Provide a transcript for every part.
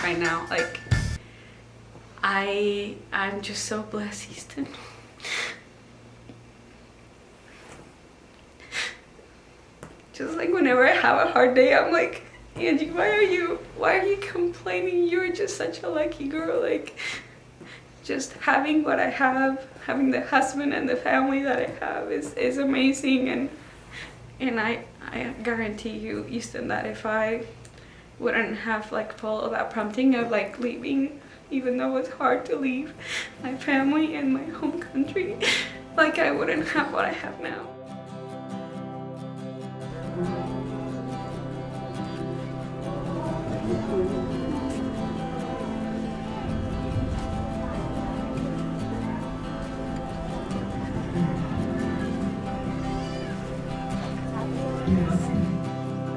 right now. Like, I'm just so blessed, Easton. Just like whenever I have a hard day, I'm like, Angie, why are you complaining? You're just such a lucky girl. Like, just having what I have, having the husband and the family that I have is amazing. And I guarantee you, Easton, that if I wouldn't have like followed that prompting of like leaving, even though it's hard to leave my family and my home country, like I wouldn't have what I have now.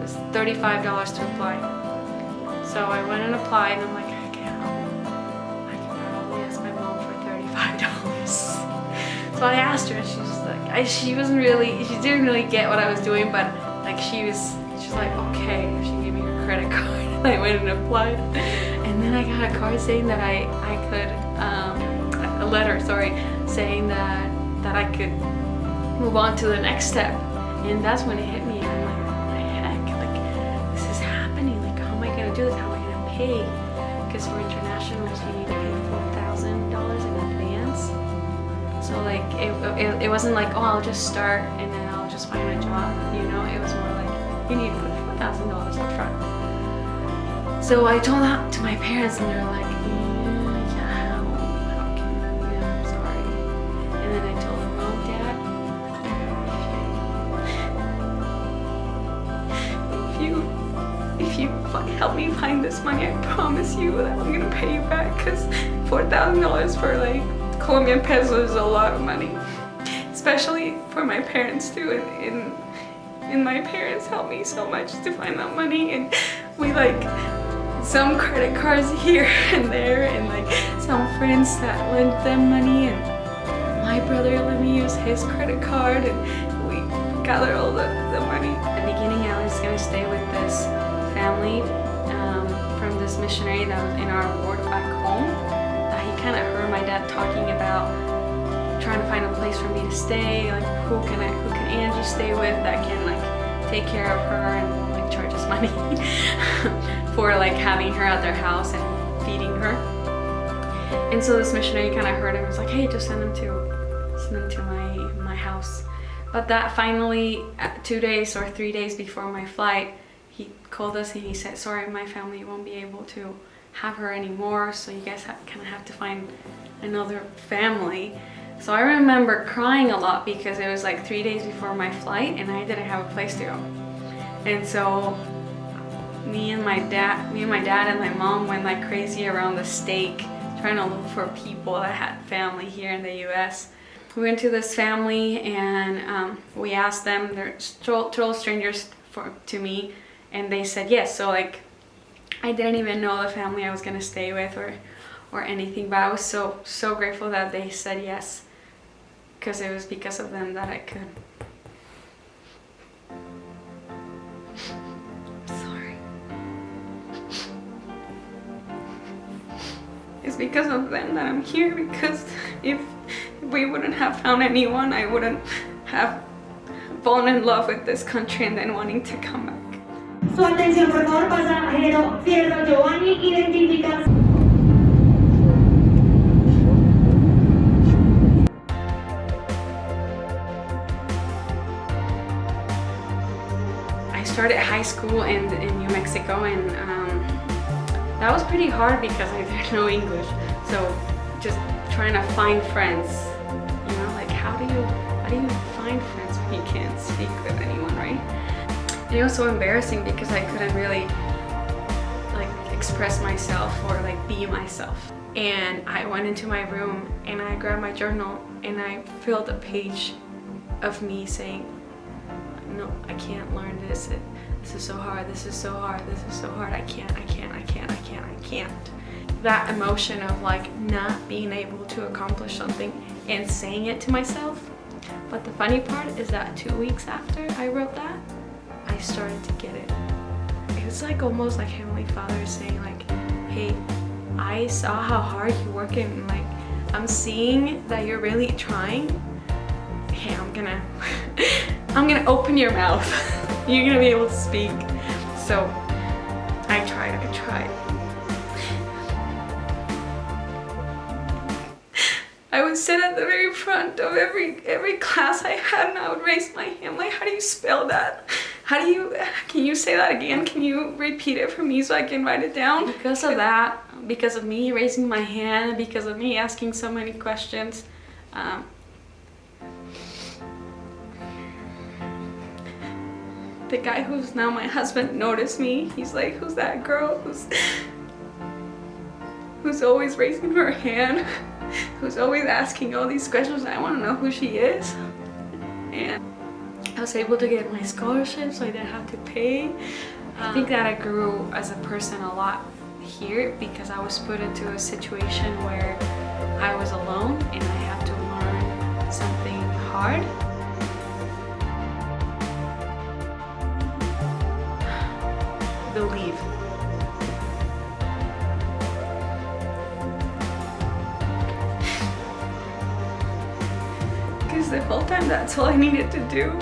It's $35 to apply. So I went and applied, and I'm like, I can probably ask my mom for $35. So I asked her, and she was like, she didn't really get what I was doing, but like she's like, okay. She gave me her credit card, and I went and applied, and then I got a card saying that I could, a letter, sorry, saying that I could move on to the next step, and that's when it hit me. And I'm like, what the heck? Like, this is happening. Like, how am I gonna do this? How am I gonna pay? Because for internationals, you need to pay $4,000 in advance. So like, it wasn't like, oh, I'll just start and then I'll just find a job. You know, it was more like, you need to put $4,000 up front. So I told that to my parents, and they're like, yeah, how can you? Yeah, I'm sorry. And then I told them, Mom, Dad, if you help me find this money, I promise you that I'm gonna pay you back, because $4,000 for like Colombian pesos is a lot of money, especially for my parents too. And my parents helped me so much to find that money, and we like some credit cards here and there, and like some friends that lent them money, and my brother let me use his credit card, and we gathered all the money. In the beginning, I was gonna stay with this family from this missionary that was in our ward back home, that he kind of heard my dad talking about trying to find a place for me to stay, like who can Angie stay with that can like take care of her and like charge us money for like having her at their house and feeding her. And so this missionary kind of heard him, was like, hey, just send them to my house. But that finally, 2 days or 3 days before my flight, he called us and he said, sorry, my family won't be able to have her anymore, so you guys kind of have to find another family. So I remember crying a lot because it was like 3 days before my flight and I didn't have a place to go. And so me and my dad and my mom went like crazy around the state trying to look for people that had family here in the US. We went to this family and we asked them, they're total strangers to me, and they said yes. So like, I didn't even know the family I was gonna stay with or anything, but I was so grateful that they said yes, because it was because of them that I could. Sorry. It's because of them that I'm here, because if we wouldn't have found anyone, I wouldn't have fallen in love with this country and then wanting to come back. Su atención, por favor, pasajero Pietro Giovanni, identificación. I started high school in New Mexico, and that was pretty hard because I didn't know English. So just trying to find friends, you know, like how do you find friends when you can't speak with anyone, right? And it was so embarrassing because I couldn't really like express myself or like be myself. And I went into my room and I grabbed my journal and I filled a page of me saying, no, I can't learn this. This is so hard, this is so hard, this is so hard. I can't. That emotion of like not being able to accomplish something and saying it to myself. But the funny part is that 2 weeks after I wrote that, I started to get it. It was like almost like Heavenly Father saying like, hey, I saw how hard you're working, like I'm seeing that you're really trying. Hey, I'm gonna open your mouth. You're gonna be able to speak. So I tried. I would sit at the very front of every class I had, and I would raise my hand like, how do you spell that? Can you say that again? Can you repeat it for me so I can write it down? Because of that, because of me raising my hand, because of me asking so many questions, the guy who's now my husband noticed me. He's like, who's that girl who's always raising her hand, who's always asking all these questions? I want to know who she is. And I was able to get my scholarship, so I didn't have to pay. I think that I grew as a person a lot here because I was put into a situation where I was alone and I had to learn something hard. Believe. Because the whole time that's all I needed to do.